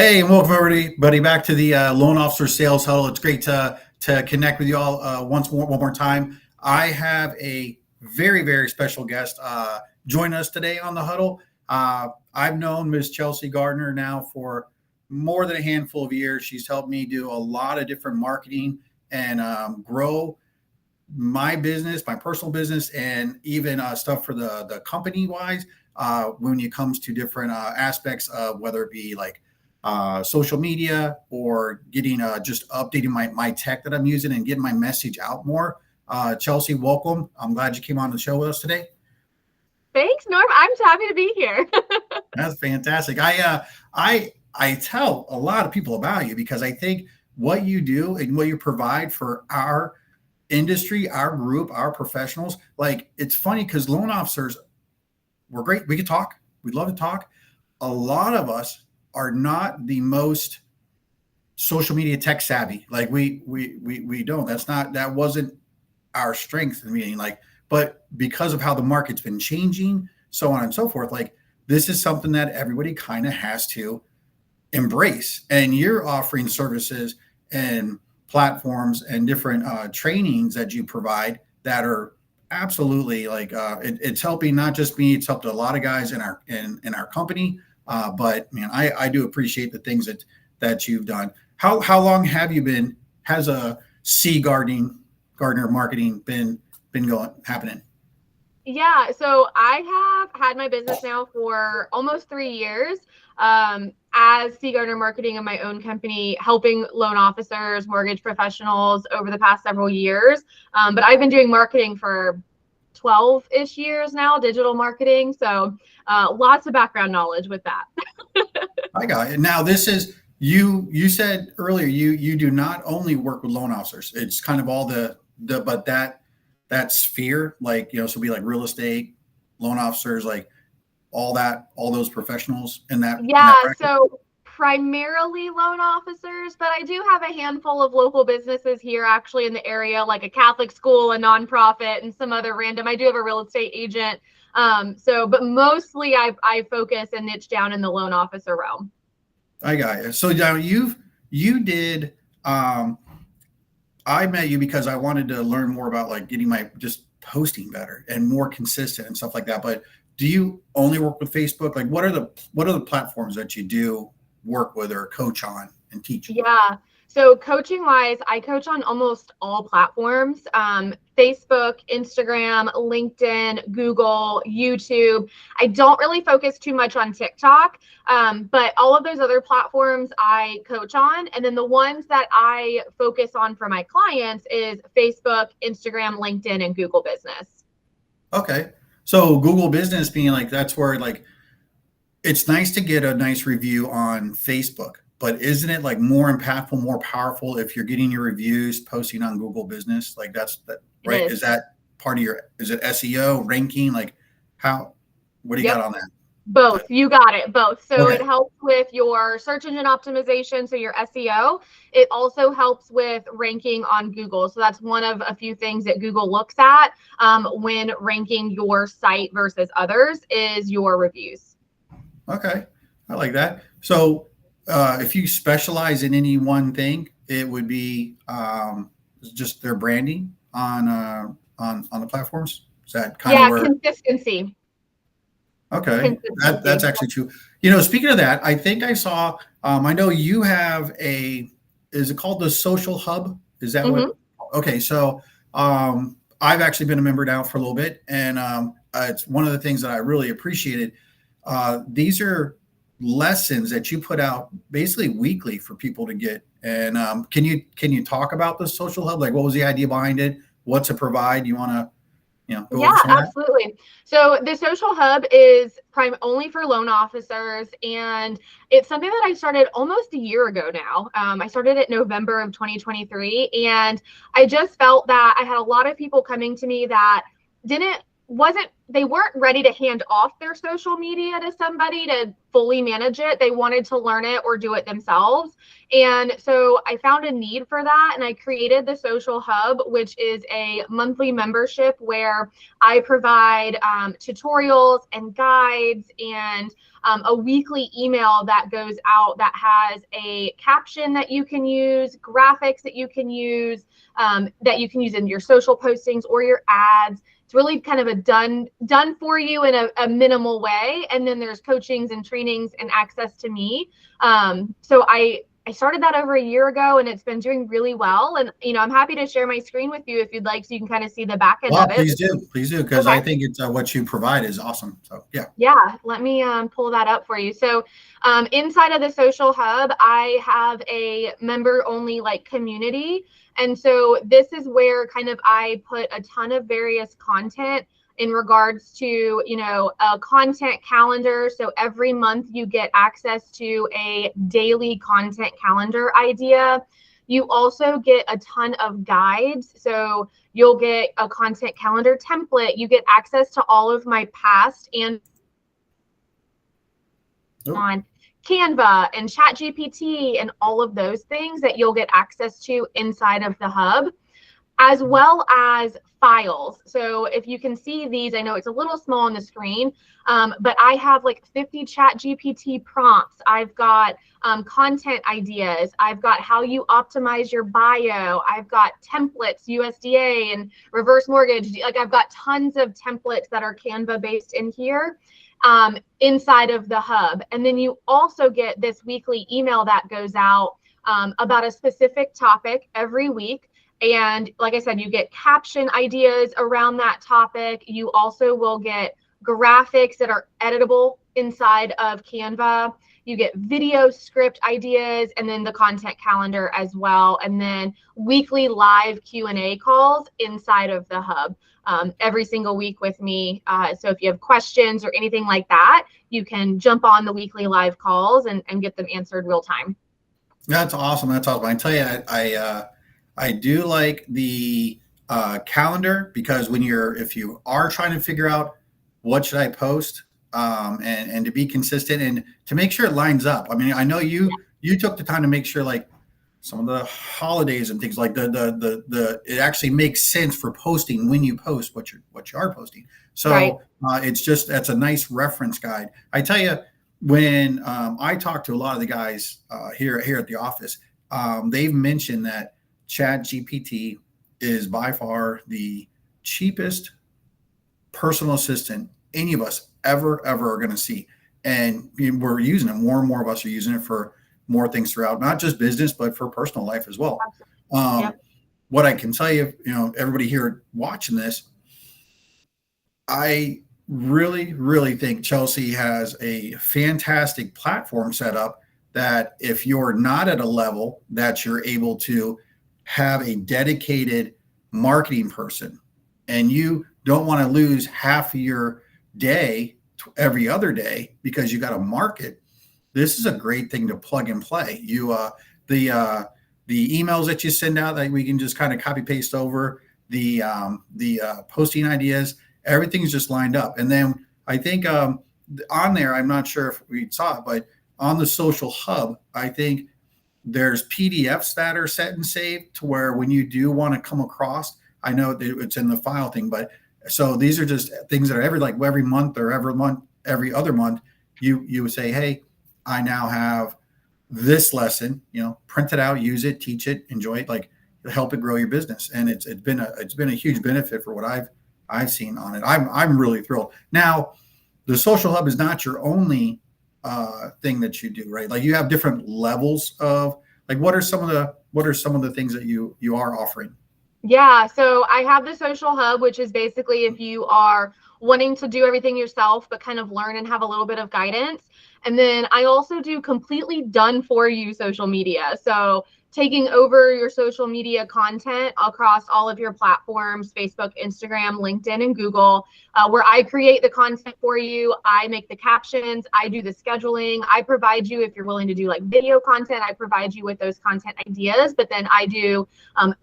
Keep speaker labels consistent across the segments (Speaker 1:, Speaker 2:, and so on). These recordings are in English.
Speaker 1: Hey, and welcome everybody back to the Loan Officer Sales Huddle. It's great to connect with you all one more time. I have a very special guest join us today on the huddle. I've known Ms. Chelsea Gardner now for more than a handful of years. She's helped me do a lot of different marketing and grow my business, my personal business, and even stuff for the company wise when it comes to different aspects of whether it be like social media or getting just updating my tech that I'm using and getting my message out more. Chelsea, welcome. I'm glad you came on the show with us today.
Speaker 2: Thanks, Norm. I'm so happy to be here.
Speaker 1: That's fantastic. I tell a lot of people about you because I think what you do and what you provide for our industry, our group, our professionals, like it's funny because loan officers, we're great. We can talk. We'd love to talk. A lot of us are not the most social media tech savvy. Like we don't. That wasn't our strength in the meeting. Like, but because of how the market's been changing, so on and so forth, like this is something that everybody kind of has to embrace. And you're offering services and platforms and different trainings that you provide that are absolutely like it's helping not just me, it's helped a lot of guys in our company. But man, I do appreciate the things that you've done. How long have you been? Has a Gardner marketing been happening?
Speaker 2: Yeah, so I have had my business now for almost 3 years as C. Gardner Marketing in my own company, helping loan officers, mortgage professionals over the past several years. But I've been doing marketing for 12-ish years now, digital marketing. So lots of background knowledge with that.
Speaker 1: I got it. Now this is you said earlier you do not only work with loan officers. It's kind of all but that sphere, like, so it'd be like real estate, loan officers, like all those professionals in that.
Speaker 2: Yeah. So primarily loan officers, but I do have a handful of local businesses here actually in the area, like a Catholic school, a nonprofit, and some other random. I do have a real estate agent. But mostly I focus and niche down in the loan officer realm.
Speaker 1: I got you. So now you did, I met you because I wanted to learn more about like getting my just posting better and more consistent and stuff like that. But do you only work with Facebook? Like what are the platforms that you do work with or coach on and teach?
Speaker 2: Yeah. So coaching wise, I coach on almost all platforms, Facebook, Instagram, LinkedIn, Google, YouTube. I don't really focus too much on TikTok, but all of those other platforms I coach on. And then the ones that I focus on for my clients is Facebook, Instagram, LinkedIn, and Google Business.
Speaker 1: Okay. So Google Business being like, that's where like, it's nice to get a nice review on Facebook, but isn't it like more impactful, more powerful if you're getting your reviews posting on Google Business? Like that, right? Is that part of is it SEO ranking? Like what do you got on that?
Speaker 2: Both. You got it. Both. So
Speaker 1: Okay.
Speaker 2: It helps with your search engine optimization. So your SEO, it also helps with ranking on Google. So that's one of a few things that Google looks at when ranking your site versus others is your reviews.
Speaker 1: Okay. I like that. So if you specialize in any one thing, it would be just their branding on the platforms. Is that kind of where?
Speaker 2: Consistency.
Speaker 1: Okay, that's actually true. Speaking of that, I think I saw. I know you have is it called the Social Hub? Is that what? Okay, so I've actually been a member now for a little bit, and it's one of the things that I really appreciated. These are lessons that you put out basically weekly for people to get. And can you talk about the Social Hub? Like, what was the idea behind it? What's it provide? You want to?
Speaker 2: Yeah, absolutely. So the Social Hub is only for loan officers, and it's something that I started almost a year ago now. I started it November of 2023, and I just felt that I had a lot of people coming to me that didn't they weren't ready to hand off their social media to somebody to fully manage it. They wanted to learn it or do it themselves. And so I found a need for that, and I created the Social Hub, which is a monthly membership where I provide tutorials and guides and a weekly email that goes out that has a caption that you can use, graphics that you can use in your social postings or your ads. It's really kind of a done for you in a minimal way. And then there's coachings and trainings and access to me. So I started that over a year ago, and it's been doing really well. And, I'm happy to share my screen with you if you'd like, so you can kind of see the back end of it.
Speaker 1: Please do. Because
Speaker 2: Okay.
Speaker 1: I think it's what you provide is awesome. So yeah.
Speaker 2: Yeah, let me pull that up for you. So inside of the Social Hub, I have a member only community. And so this is where kind of I put a ton of various content in regards to, a content calendar. So every month you get access to a daily content calendar idea. You also get a ton of guides. So you'll get a content calendar template. You get access to all of my past and on Canva and ChatGPT and all of those things that you'll get access to inside of the hub, as well as files. So if you can see these, I know it's a little small on the screen, but I have 50 ChatGPT prompts. I've got content ideas. I've got how you optimize your bio. I've got templates, USDA and reverse mortgage. I've got tons of templates that are Canva based in here. Inside of the hub. And then you also get this weekly email that goes out about a specific topic every week. And like I said, you get caption ideas around that topic. You also will get graphics that are editable inside of Canva. You get video script ideas, and then the content calendar as well. And then weekly live Q&A calls inside of the hub. Every single week with me. So if you have questions or anything like that, you can jump on the weekly live calls and get them answered real time.
Speaker 1: That's awesome. I tell you, I do like the calendar, because if you are trying to figure out what should I post, and to be consistent and to make sure it lines up. I mean, I know you took the time to make sure some of the holidays and things it actually makes sense for posting when you post what you are posting. So right. That's a nice reference guide. I tell you, when I talk to a lot of the guys here at the office, they've mentioned that ChatGPT is by far the cheapest personal assistant any of us ever are going to see. And we're using it. More and more of us are using it for more things throughout, not just business, but for personal life as well. What I can tell you, everybody here watching this, I really think Chelsea has a fantastic platform set up that if you're not at a level that you're able to have a dedicated marketing person, and you don't want to lose half of your day every other day because you got to market, this is a great thing to plug and play. The emails that you send out that we can just kind of copy paste over, the posting ideas, everything's just lined up. And then I think on there, I'm not sure if we saw it, but on the Social Hub, I think there's PDFs that are set and saved to where when you do want to come across, I know that it's in the file thing, but so these are just things that are every month or every other month, you would say, hey, I now have this lesson, print it out, use it, teach it, enjoy it, help it grow your business. And it's been a huge benefit for what I've seen on it. I'm really thrilled. Now, the Social Hub is not your only thing that you do, right? You have different levels of what are some of the things that you are offering?
Speaker 2: Yeah, so I have the Social Hub, which is basically if you are wanting to do everything yourself, but kind of learn and have a little bit of guidance. And then I also do completely done for you social media. So taking over your social media content across all of your platforms, Facebook, Instagram, LinkedIn, and Google, where I create the content for you. I make the captions, I do the scheduling, I provide you, if you're willing to do like video content, I provide you with those content ideas, but then I do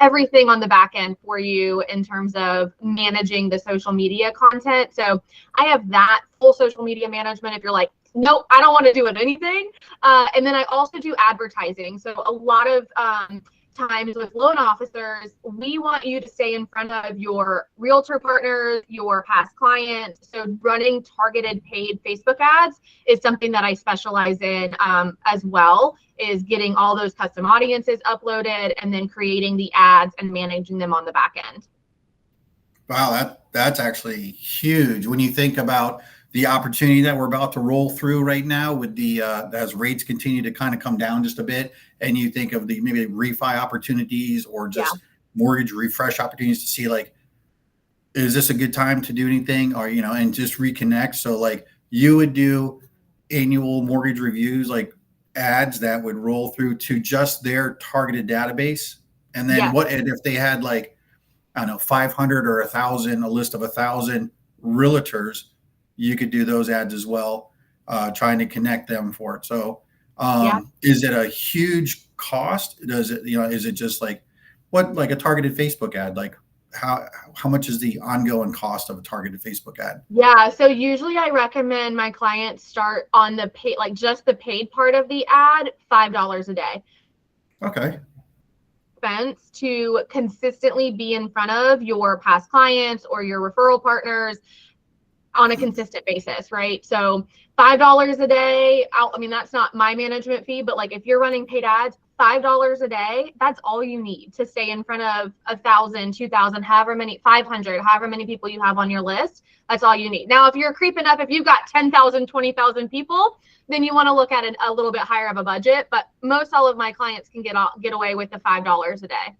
Speaker 2: everything on the back end for you in terms of managing the social media content. So I have that full social media management. If you're like, nope, I don't want to do anything. And then I also do advertising. So a lot of times with loan officers, we want you to stay in front of your realtor partners, your past clients. So running targeted paid Facebook ads is something that I specialize in as well, is getting all those custom audiences uploaded and then creating the ads and managing them on the back end.
Speaker 1: Wow, that's actually huge when you think about the opportunity that we're about to roll through right now with the as rates continue to kind of come down just a bit, and you think of the maybe refi opportunities or just mortgage refresh opportunities to see like, is this a good time to do anything, or and just reconnect. So like you would do annual mortgage reviews, like ads that would roll through to just their targeted database, and then and if they had like, I don't know, 500 or 1,000, a list of 1,000 realtors, you could do those ads as well, trying to connect them for it. So is it a huge cost? Does it, is it just like like a targeted Facebook ad? Like how much is the ongoing cost of a targeted Facebook ad?
Speaker 2: Yeah, so usually I recommend my clients start on the paid, like just the paid part of the ad, $5 a day.
Speaker 1: Okay.
Speaker 2: Expense to consistently be in front of your past clients or your referral partners on a consistent basis, right? So $5 a day, I mean, that's not my management fee, but like if you're running paid ads, $5 a day, that's all you need to stay in front of 1,000, 2,000, however many, 500, however many people you have on your list. That's all you need. Now, if you're creeping up, if you've got 10,000, 20,000 people, then you want to look at it a little bit higher of a budget. But most all of my clients can get away with the $5 a day.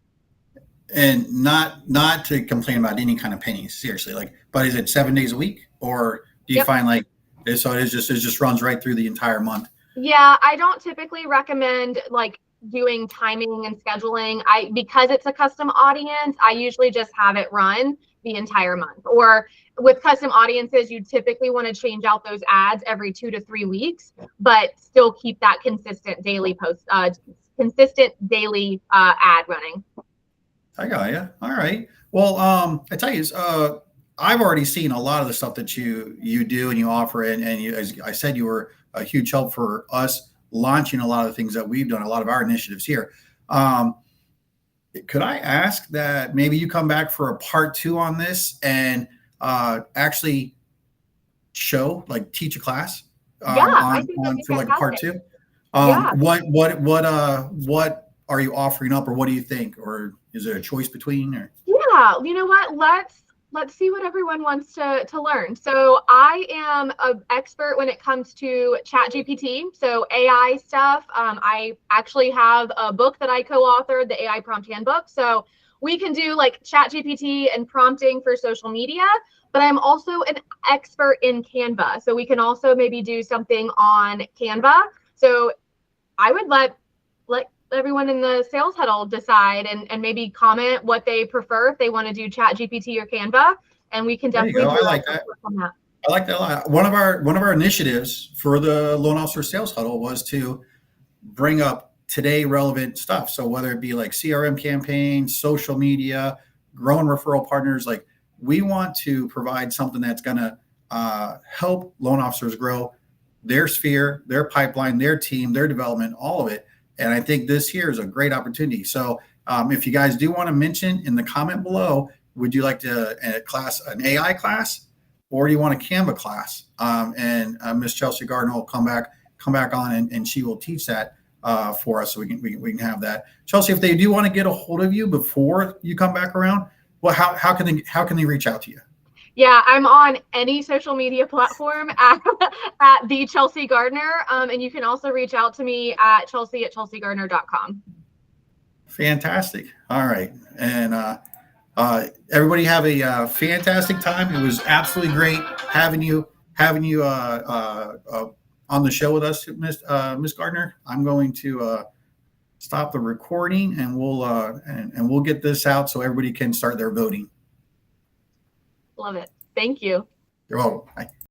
Speaker 1: And not to complain about any kind of pennies, seriously. Like, but is it 7 days a week, or do you find like so it just runs right through the entire month?
Speaker 2: Yeah, I don't typically recommend like doing timing and scheduling. Because it's a custom audience, I usually just have it run the entire month. Or with custom audiences, you typically want to change out those ads every 2 to 3 weeks, but still keep that consistent daily ad running.
Speaker 1: I got you. All right. Well, I tell you, I've already seen a lot of the stuff that you do and you offer, and you, as I said, you were a huge help for us launching a lot of the things that we've done, a lot of our initiatives here. Could I ask that maybe you come back for a part 2 on this and actually teach a class
Speaker 2: I think that'd be
Speaker 1: for like a part 2? What are you offering up, or what do you think, or is there a choice between? Or
Speaker 2: you know what? Let's see what everyone wants to learn. So I am an expert when it comes to ChatGPT, so AI stuff. I actually have a book that I co-authored, the AI Prompt Handbook. So we can do like ChatGPT and prompting for social media, but I'm also an expert in Canva. So we can also maybe do something on Canva. So I would let everyone in the sales huddle decide and maybe comment what they prefer, if they want to do ChatGPT or Canva, and we can definitely do
Speaker 1: I like that. I like that a lot. One of our initiatives for the Loan Officer Sales Huddle was to bring up today relevant stuff. So whether it be like CRM campaigns, social media, growing referral partners, like we want to provide something that's going to help loan officers grow their sphere, their pipeline, their team, their development, all of it. And I think this here is a great opportunity. So if you guys do want to mention in the comment below, would you like an AI class, or do you want a Canva class? And Miss Chelsea Gardner will come back on and she will teach that for us, so we can have that. Chelsea, if they do want to get a hold of you before you come back around, well, how can they reach out to you?
Speaker 2: Yeah, I'm on any social media platform at the Chelsea Gardner. And you can also reach out to me at Chelsea@chelseagardner.com.
Speaker 1: Fantastic. All right. And everybody have a fantastic time. It was absolutely great having you on the show with us, Miss Gardner. I'm going to stop the recording, and we'll get this out so everybody can start their voting.
Speaker 2: Love it. Thank you.
Speaker 1: You're welcome. Bye.